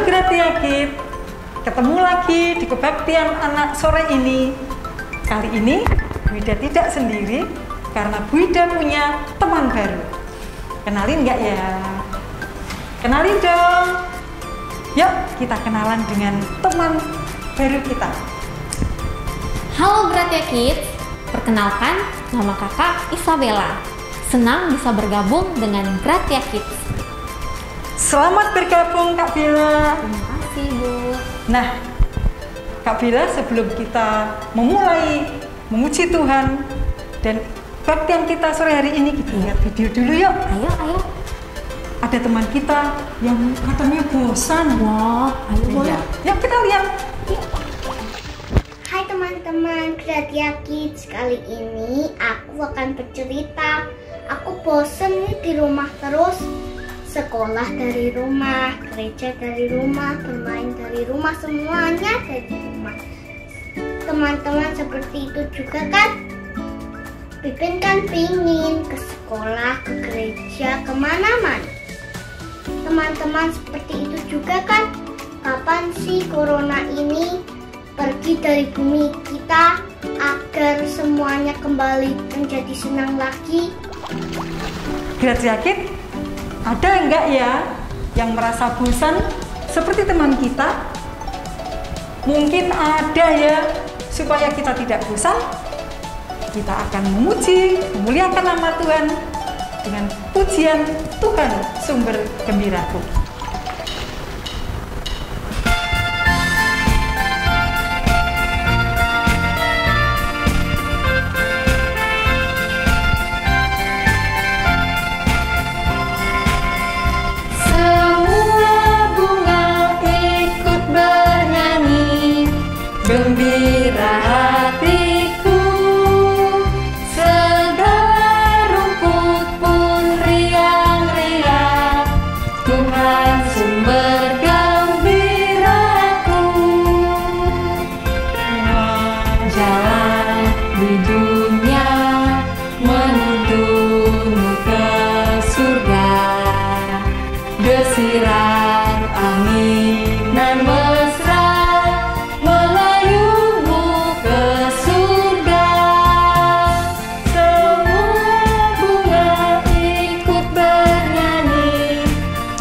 Gratia Kids, ketemu lagi di kebaktian anak sore ini. Kali ini Bu Ida tidak sendiri karena Bu Ida punya teman baru. Kenalin nggak ya? Kenalin dong. Yuk kita kenalan dengan teman baru kita. Halo Gratia Kids, perkenalkan nama kakak Isabella. Senang bisa bergabung dengan Gratia Kids. Selamat bergabung Kak Bella. Terima kasih Bu. Nah, Kak Bella, sebelum kita memulai memuji Tuhan dan kebaktian kita sore hari ini, kita lihat video dulu yuk. Ayo. Ada teman kita yang katanya bosan. Wah, ayo boleh. Yuk kita lihat. Hai teman-teman Gratia Kids, kali ini aku akan bercerita. Aku bosen nih di rumah terus. Sekolah dari rumah, gereja dari rumah, bermain dari rumah, semuanya dari rumah. Teman-teman seperti itu juga kan? Pipin kan pingin ke sekolah, ke gereja, kemana-mana. Teman-teman seperti itu juga kan? Kapan sih corona ini pergi dari bumi kita agar semuanya kembali menjadi senang lagi? Gratia Kids, ada enggak ya yang merasa bosan seperti teman kita? Mungkin ada ya. Supaya kita tidak bosan, kita akan memuji, memuliakan nama Tuhan dengan pujian Tuhan sumber gembiraku. Gembira hatiku, segala rumput pun riang-riang. Tuhan sumber gembiraku. Jalan di dunia menuntunmu ke surga. Desiran angin nan mesra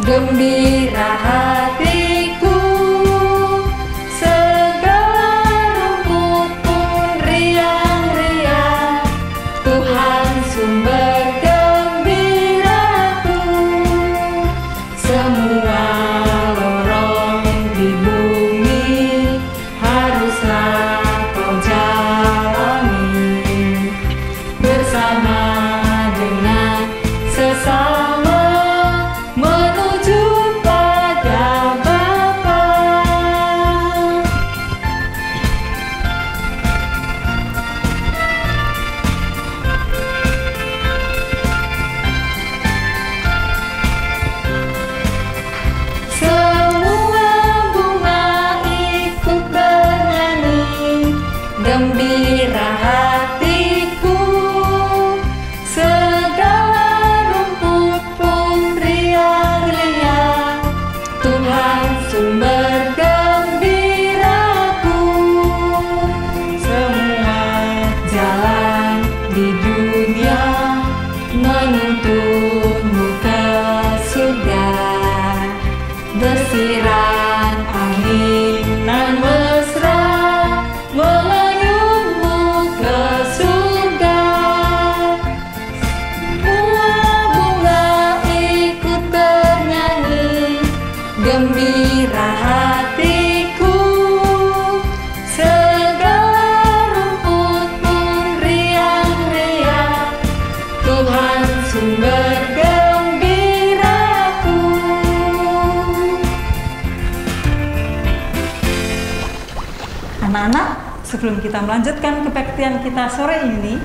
gembira hatiku, segala rumput pun riang-riang. Tuhan sumber gembiraku. Semua lorong di bumi haruslah kau jalani bersama dengan sesama. Gembira hatiku, segala rumput pun riang-riang. Tuhan sumber gembiraku. Semua jalan di dunia menuntunmu ke surga. Desiran angin nan mesra gembira hatiku, segala rumput pun riang-riang. Tuhan sumber gembiraku. Anak-anak, sebelum kita melanjutkan kebaktian kita sore ini,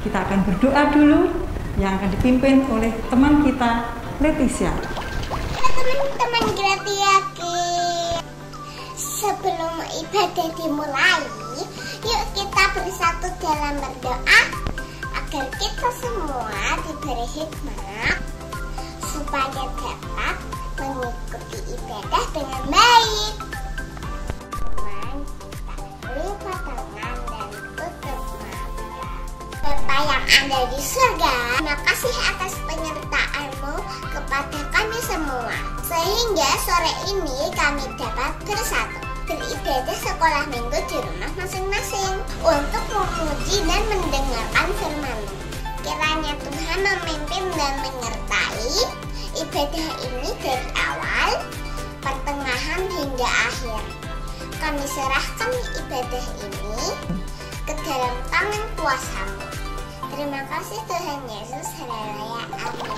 kita akan berdoa dulu yang akan dipimpin oleh teman kita, Leticia. Teman-teman Gratia Kids, sebelum ibadah dimulai, yuk kita bersatu dalam berdoa agar kita semua diberi hikmat supaya dapat mengikuti ibadah dengan baik. Teman, lipat tangan dan tutup mata. Bapa yang ada di surga, terima kasih atas penyertaan-Mu kepada kami semua. Sehingga sore ini kami dapat bersatu beribadah sekolah minggu di rumah masing-masing untuk memuji dan mendengarkan firman-Mu. Kiranya Tuhan memimpin dan menyertai ibadah ini dari awal, pertengahan hingga akhir. Kami serahkan ibadah ini ke dalam tangan kuasa-Mu. Terima kasih Tuhan Yesus, haleluya, amin.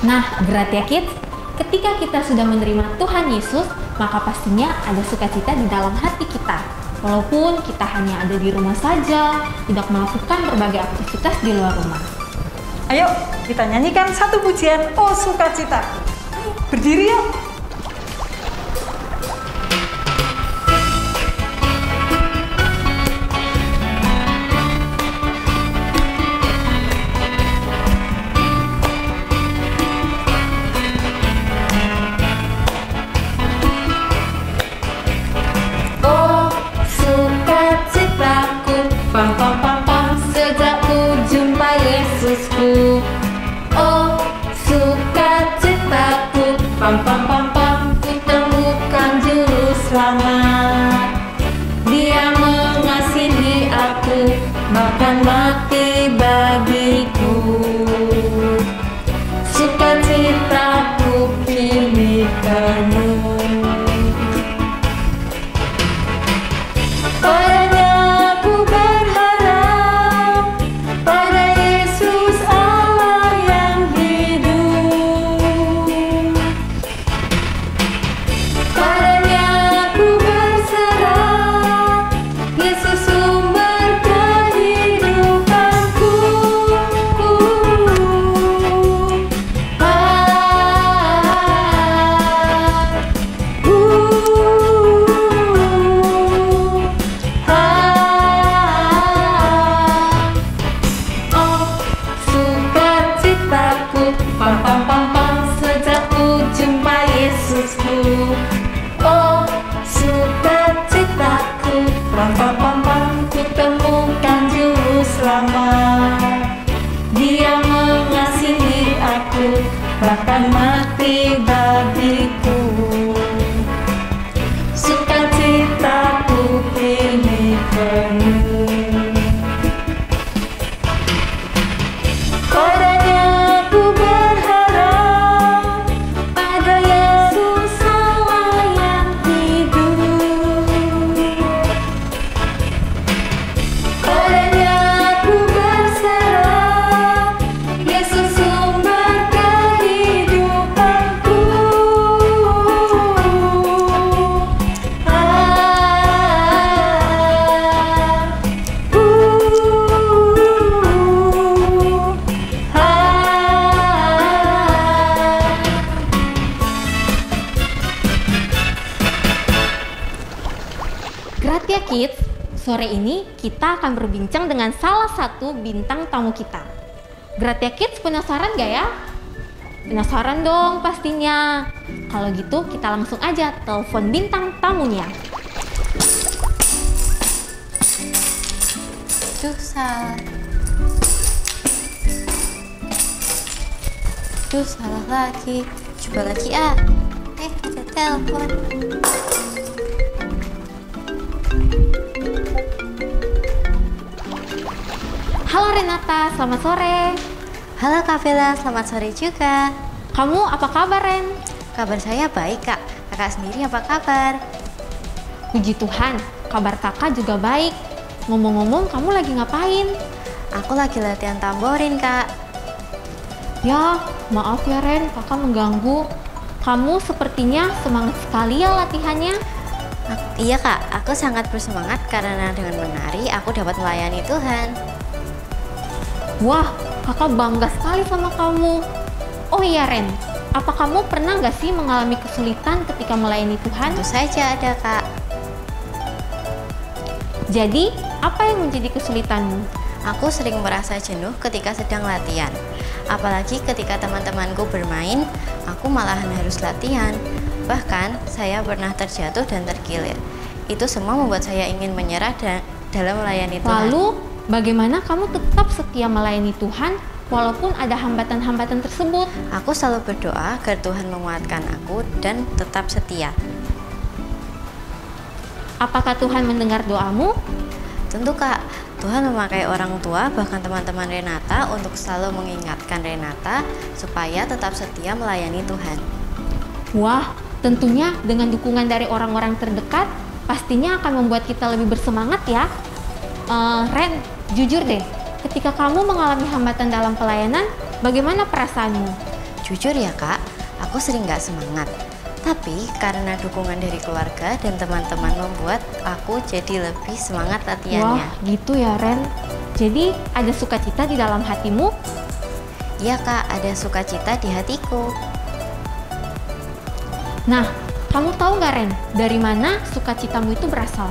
Nah, Gratia Kids, ketika kita sudah menerima Tuhan Yesus, maka pastinya ada sukacita di dalam hati kita. Walaupun kita hanya ada di rumah saja, tidak melakukan berbagai aktivitas di luar rumah. Ayo kita nyanyikan satu pujian Oh Sukacitaku. Berdiri yuk. Oh, sukacitaku, pam pam pam pam, sejak ku jumpa Yesusku. Oh, sukacitaku, pam pam pam pam, ku temukan juru selamat. Dia mengasihi aku, bahkan mati bagiku. Sukacitaku kini penuh. Padanya ku berharap, pada Yesus Allah yang hidup. Padanya ku berserah, Yesus sumber kehidupanku. Oh, sukacitaku, pam pam pam pam, sejak ku jumpa Yesusku. Oh, sukacitaku, pam pam pam pam, ku temukan juru selamat. Dia mengasihi aku, bahkan mati bagiku. Sukacitaku kini penuh. Padanya ku berharap, pada Yesus Allah yang hidup. Padanya ku berserah, Yesus sumber kehidupanku. Gratia Kids, sore ini kita akan berbincang dengan salah satu bintang tamu kita. Gratia Kids penasaran gak ya? Penasaran dong pastinya. Kalau gitu kita langsung aja telepon bintang tamunya. Duh, salah. Duh, salah lagi. Coba lagi ah. Ada telepon. Halo Renata, selamat sore. Halo Kak Bella, selamat sore juga. Kamu apa kabar, Ren? Kabar saya baik Kak. Kakak sendiri apa kabar? Puji Tuhan, kabar kakak juga baik. Ngomong-ngomong, kamu lagi ngapain? Aku lagi latihan tamborin Kak. Ya, maaf ya Ren, kakak mengganggu. Kamu sepertinya semangat sekali ya latihannya. Iya Kak, aku sangat bersemangat karena dengan menari aku dapat melayani Tuhan. Wah, kakak bangga sekali sama kamu. Oh iya Ren, apa kamu pernah nggak sih mengalami kesulitan ketika melayani Tuhan? Tentu saja ada Kak. Jadi, apa yang menjadi kesulitanmu? Aku sering merasa jenuh ketika sedang latihan. Apalagi ketika teman-temanku bermain, aku malahan harus latihan. Bahkan, saya pernah terjatuh dan terkilir. Itu semua membuat saya ingin menyerah dalam melayani Tuhan. Lalu, bagaimana kamu tetap setia melayani Tuhan walaupun ada hambatan-hambatan tersebut? Aku selalu berdoa agar Tuhan menguatkan aku dan tetap setia. Apakah Tuhan mendengar doamu? Tentu Kak, Tuhan memakai orang tua bahkan teman-teman Renata untuk selalu mengingatkan Renata supaya tetap setia melayani Tuhan. Wah, tentunya dengan dukungan dari orang-orang terdekat pastinya akan membuat kita lebih bersemangat ya. Ren, jujur deh, ketika kamu mengalami hambatan dalam pelayanan, bagaimana perasaanmu? Jujur ya Kak, aku sering gak semangat. Tapi karena dukungan dari keluarga dan teman-teman membuat aku jadi lebih semangat latihannya. Wah, gitu ya Ren. Jadi ada sukacita di dalam hatimu? Iya Kak, ada sukacita di hatiku. Nah, kamu tahu nggak Ren, dari mana sukacitamu itu berasal?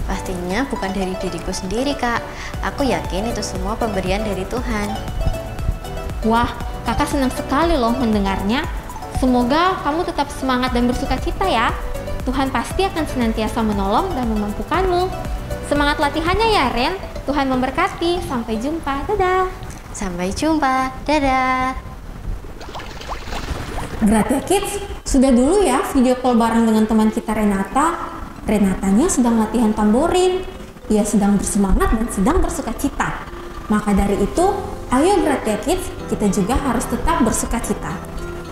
Pastinya bukan dari diriku sendiri Kak. Aku yakin itu semua pemberian dari Tuhan. Wah, kakak senang sekali loh mendengarnya. Semoga kamu tetap semangat dan bersukacita ya. Tuhan pasti akan senantiasa menolong dan memampukanmu. Semangat latihannya ya Ren. Tuhan memberkati. Sampai jumpa. Dadah. Sampai jumpa. Dadah. Gratia Kids, sudah dulu ya video call bareng dengan teman kita Renata. Renatanya sedang latihan tamborin. Ia sedang bersemangat dan sedang bersukacita. Maka dari itu, ayo Gratia Kids, kita juga harus tetap bersukacita.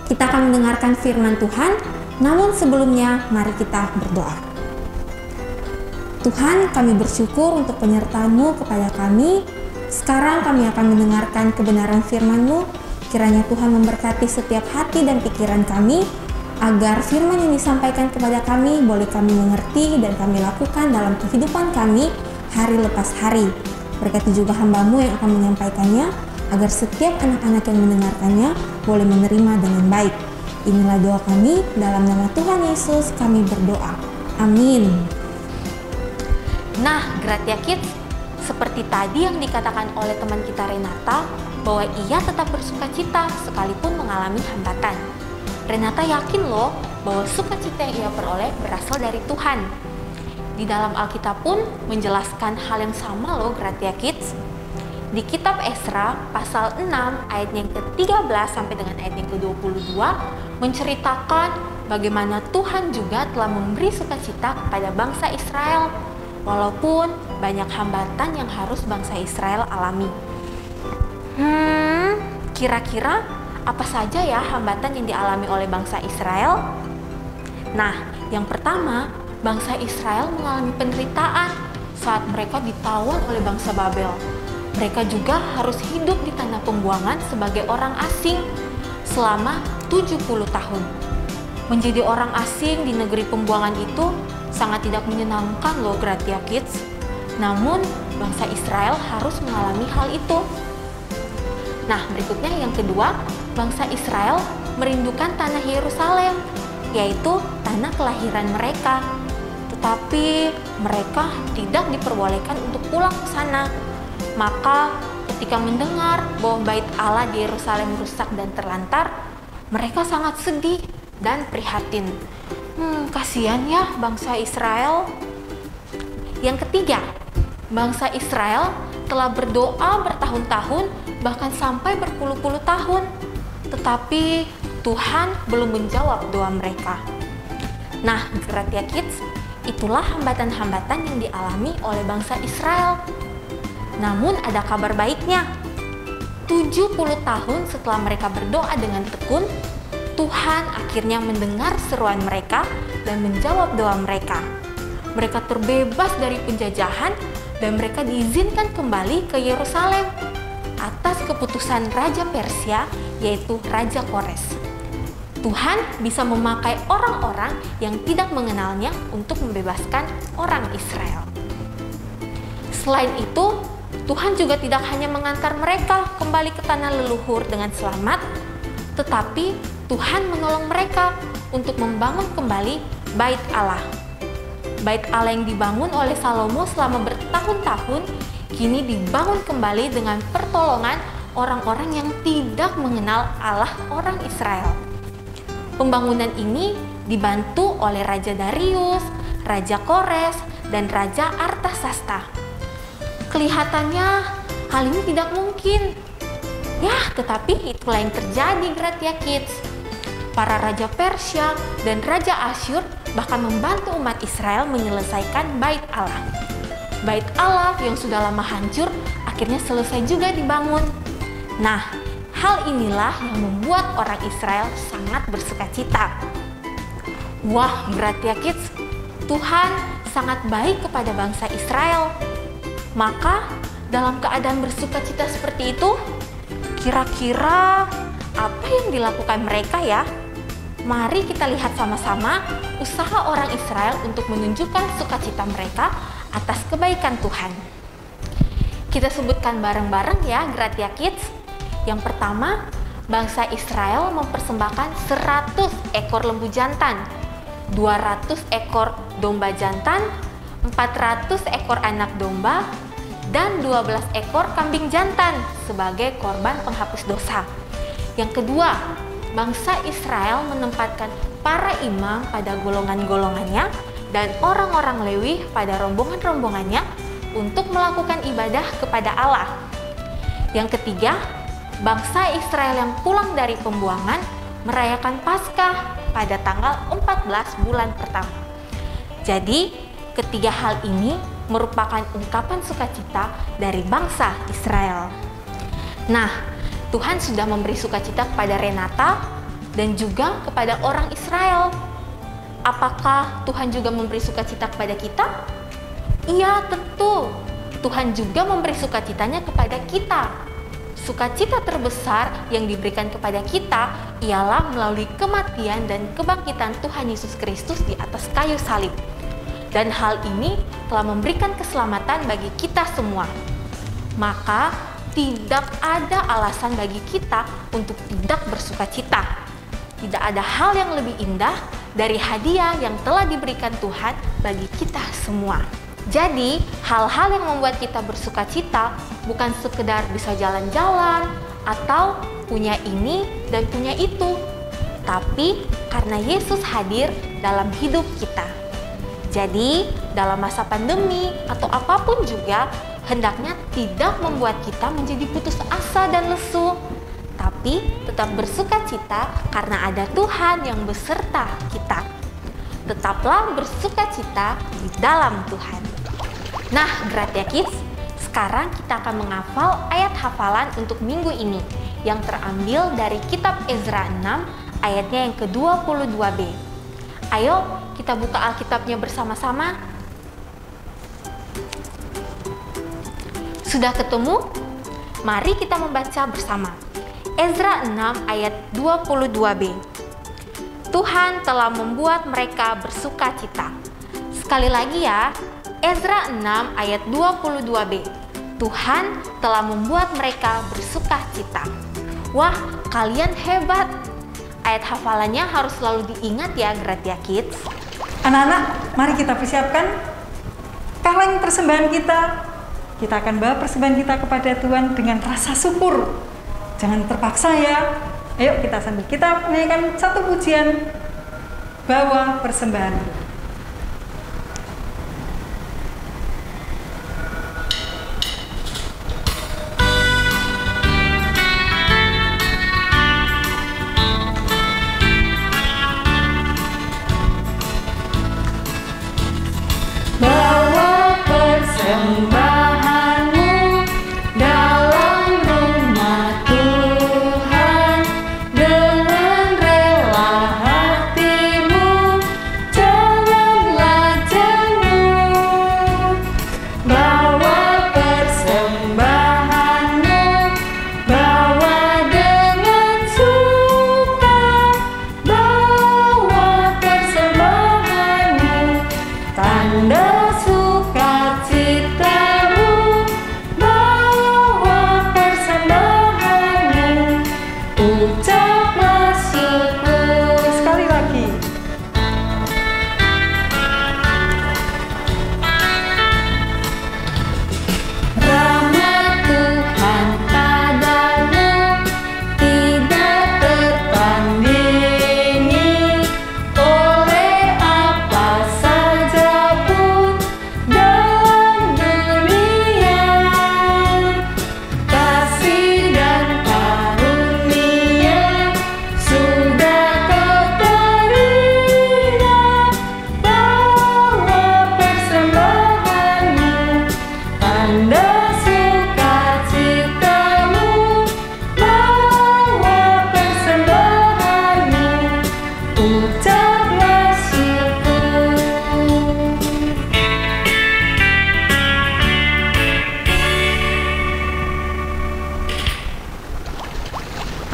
Kita akan mendengarkan firman Tuhan, namun sebelumnya mari kita berdoa. Tuhan, kami bersyukur untuk penyertaan-Mu kepada kami. Sekarang kami akan mendengarkan kebenaran firman-Mu. Kiranya Tuhan memberkati setiap hati dan pikiran kami, agar firman yang disampaikan kepada kami boleh kami mengerti dan kami lakukan dalam kehidupan kami hari lepas hari. Berkati juga hamba-Mu yang akan menyampaikannya, agar setiap anak-anak yang mendengarkannya boleh menerima dengan baik. Inilah doa kami, dalam nama Tuhan Yesus kami berdoa. Amin. Nah, Gratia Kids, seperti tadi yang dikatakan oleh teman kita Renata, bahwa ia tetap bersukacita sekalipun mengalami hambatan. Renata yakin loh bahwa sukacita yang ia peroleh berasal dari Tuhan. Di dalam Alkitab pun menjelaskan hal yang sama loh Gratia Kids. Di kitab Esra pasal 6 ayat yang ke-13 sampai dengan ayat yang ke-22 menceritakan bagaimana Tuhan juga telah memberi sukacita kepada bangsa Israel walaupun banyak hambatan yang harus bangsa Israel alami. Kira-kira apa saja ya hambatan yang dialami oleh bangsa Israel? Nah, yang pertama, bangsa Israel mengalami penderitaan saat mereka ditawan oleh bangsa Babel. Mereka juga harus hidup di tanah pembuangan sebagai orang asing selama 70 tahun. Menjadi orang asing di negeri pembuangan itu sangat tidak menyenangkan loh Gratia Kids. Namun, bangsa Israel harus mengalami hal itu. Nah, berikutnya yang kedua, bangsa Israel merindukan tanah Yerusalem, yaitu tanah kelahiran mereka. Tetapi mereka tidak diperbolehkan untuk pulang ke sana. Maka ketika mendengar bahwa bait Allah di Yerusalem rusak dan terlantar, mereka sangat sedih dan prihatin. Kasihan ya bangsa Israel. Yang ketiga, bangsa Israel telah berdoa bertahun-tahun, bahkan sampai berpuluh-puluh tahun. Tetapi Tuhan belum menjawab doa mereka. Nah, Gratia Kids, itulah hambatan-hambatan yang dialami oleh bangsa Israel. Namun ada kabar baiknya. 70 tahun setelah mereka berdoa dengan tekun, Tuhan akhirnya mendengar seruan mereka dan menjawab doa mereka. Mereka terbebas dari penjajahan dan mereka diizinkan kembali ke Yerusalem atas keputusan Raja Persia, yaitu Raja Kores. Tuhan bisa memakai orang-orang yang tidak mengenalnya untuk membebaskan orang Israel. Selain itu, Tuhan juga tidak hanya mengantar mereka kembali ke tanah leluhur dengan selamat, tetapi Tuhan menolong mereka untuk membangun kembali bait Allah. Bait Allah yang dibangun oleh Salomo selama bertahun-tahun kini dibangun kembali dengan pertolongan orang-orang yang tidak mengenal Allah orang Israel. Pembangunan ini dibantu oleh Raja Darius, Raja Kores, dan Raja Artasasta. Kelihatannya hal ini tidak mungkin. Ya, tetapi itulah yang terjadi Gratia Kids. Para Raja Persia dan Raja Asyur bahkan membantu umat Israel menyelesaikan Bait Allah. Bait Allah yang sudah lama hancur akhirnya selesai juga dibangun. Nah, hal inilah yang membuat orang Israel sangat bersukacita. Wah, Gratia Kids, Tuhan sangat baik kepada bangsa Israel. Maka, dalam keadaan bersukacita seperti itu, kira-kira apa yang dilakukan mereka ya? Mari kita lihat sama-sama usaha orang Israel untuk menunjukkan sukacita mereka atas kebaikan Tuhan. Kita sebutkan bareng-bareng ya Gratia Kids. Yang pertama, bangsa Israel mempersembahkan 100 ekor lembu jantan, 200 ekor domba jantan, 400 ekor anak domba, dan 12 ekor kambing jantan sebagai korban penghapus dosa. Yang kedua, bangsa Israel menempatkan para imam pada golongan-golongannya dan orang-orang Lewi pada rombongan-rombongannya untuk melakukan ibadah kepada Allah. Yang ketiga, bangsa Israel yang pulang dari pembuangan merayakan Paskah pada tanggal 14 bulan pertama. Jadi, ketiga hal ini merupakan ungkapan sukacita dari bangsa Israel. Nah, Tuhan sudah memberi sukacita kepada Renata dan juga kepada orang Israel. Apakah Tuhan juga memberi sukacita kepada kita? Iya, tentu. Tuhan juga memberi sukacitanya kepada kita. Sukacita terbesar yang diberikan kepada kita ialah melalui kematian dan kebangkitan Tuhan Yesus Kristus di atas kayu salib. Dan hal ini telah memberikan keselamatan bagi kita semua. Maka tidak ada alasan bagi kita untuk tidak bersukacita. Tidak ada hal yang lebih indah dari hadiah yang telah diberikan Tuhan bagi kita semua. Jadi, hal-hal yang membuat kita bersukacita bukan sekedar bisa jalan-jalan atau punya ini dan punya itu, tapi karena Yesus hadir dalam hidup kita. Jadi, dalam masa pandemi atau apapun juga, hendaknya tidak membuat kita menjadi putus asa dan lesu, tapi tetap bersukacita karena ada Tuhan yang beserta kita. Tetaplah bersukacita di dalam Tuhan. Nah, Gratia Kids, sekarang kita akan menghafal ayat hafalan untuk minggu ini yang terambil dari kitab Ezra 6 ayatnya yang ke-22b. Ayo kita buka Alkitabnya bersama-sama. Sudah ketemu? Mari kita membaca bersama. Ezra 6 ayat 22b. Tuhan telah membuat mereka bersukacita. Sekali lagi ya, Ezra 6 ayat 22b. Tuhan telah membuat mereka bersukacita. Wah, kalian hebat. Ayat hafalannya harus selalu diingat ya Gratia Kids. Anak-anak, mari kita persiapkan kaleng persembahan kita. Kita akan bawa persembahan kita kepada Tuhan dengan rasa syukur. Jangan terpaksa ya. Ayo kita sambil kita menyanyikan satu pujian, bawa persembahan. Sembahanmu dalam rumah Tuhan, dengan rela hatimu, jangan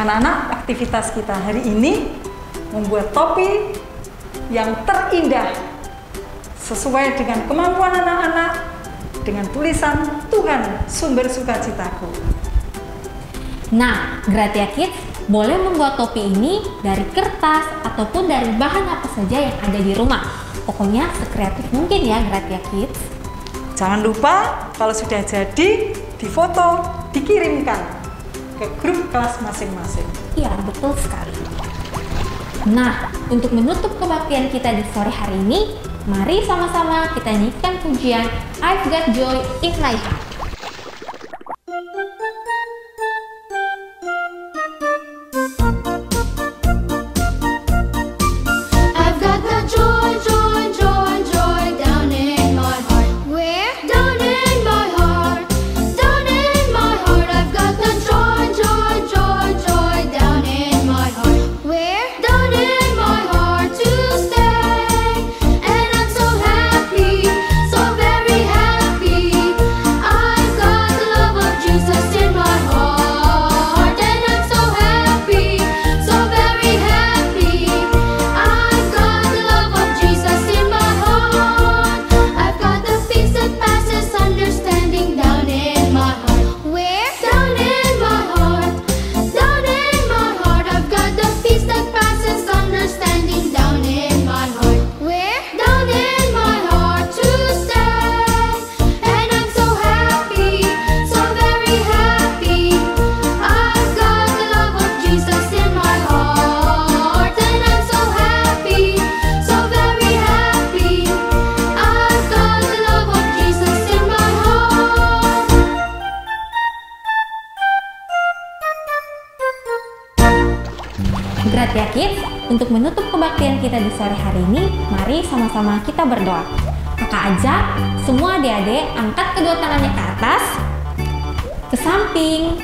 Anak-anak, aktivitas kita hari ini membuat topi yang terindah sesuai dengan kemampuan anak-anak dengan tulisan Tuhan sumber sukacitaku. Nah, Gratia Kids boleh membuat topi ini dari kertas ataupun dari bahan apa saja yang ada di rumah. Pokoknya sekreatif mungkin ya Gratia Kids. Jangan lupa kalau sudah jadi, difoto, dikirimkan ke grup kelas masing-masing. Iya, betul sekali. Nah, untuk menutup kebaktian kita di sore hari ini, mari sama-sama kita nyanyikan pujian I've Got Joy in My Heart. I've got the joy, joy, joy, joy down in my heart. Where? Down in my heart, down in my heart. I've got the joy, joy, joy, joy down in my heart. Where? Down in my heart to stay, and I'm so happy, so very happy. I've got the love of Jesus in my heart, and I'm so happy, so very happy. I've got the love of Jesus in my heart. I've got the peace that passes understanding down in my heart. Where? Down in my heart, down in my heart. I've got the peace that passes understanding down in my heart. Where? Down in my heart to stay, and I'm so happy, so very happy. I've got the love of Jesus in my heart, and I'm so happy, so very happy. I've got the love of Jesus in my heart. Gratia Kids, untuk menutup kebaktian kita di sore hari ini, mari sama-sama kita berdoa. Kakak ajak semua adik-adik angkat kedua tangannya ke atas, ke samping,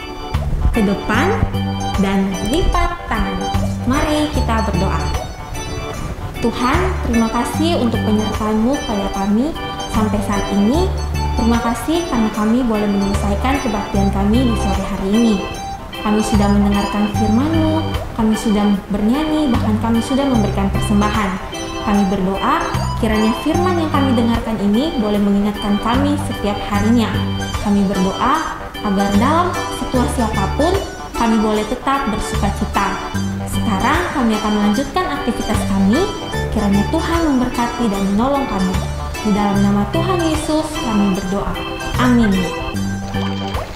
ke depan, dan lipat tangan. Mari kita berdoa. Tuhan, terima kasih untuk penyertaan-Mu pada kami sampai saat ini. Terima kasih karena kami boleh menyelesaikan kebaktian kami di sore hari ini. Kami sudah mendengarkan firman-Mu, kami sudah bernyanyi, bahkan kami sudah memberikan persembahan. Kami berdoa, kiranya firman yang kami dengarkan ini boleh mengingatkan kami setiap harinya. Kami berdoa agar dalam situasi apapun, kami boleh tetap bersukacita. Sekarang kami akan melanjutkan aktivitas kami, kiranya Tuhan memberkati dan menolong kami. Di dalam nama Tuhan Yesus kami berdoa. Amin.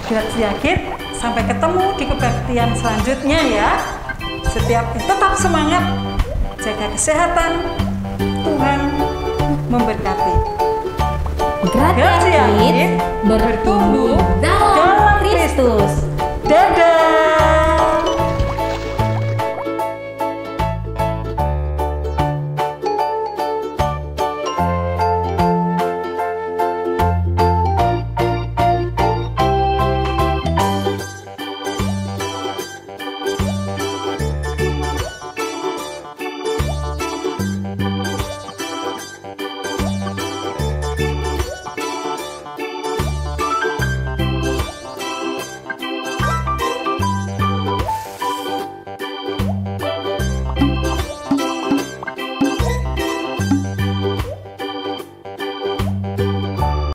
Gratia Kids, sampai ketemu di kebaktian selanjutnya ya. Tetap semangat, jaga kesehatan, Tuhan memberkati. Gratia Kids bertumbuh dalam Kristus. Dadah.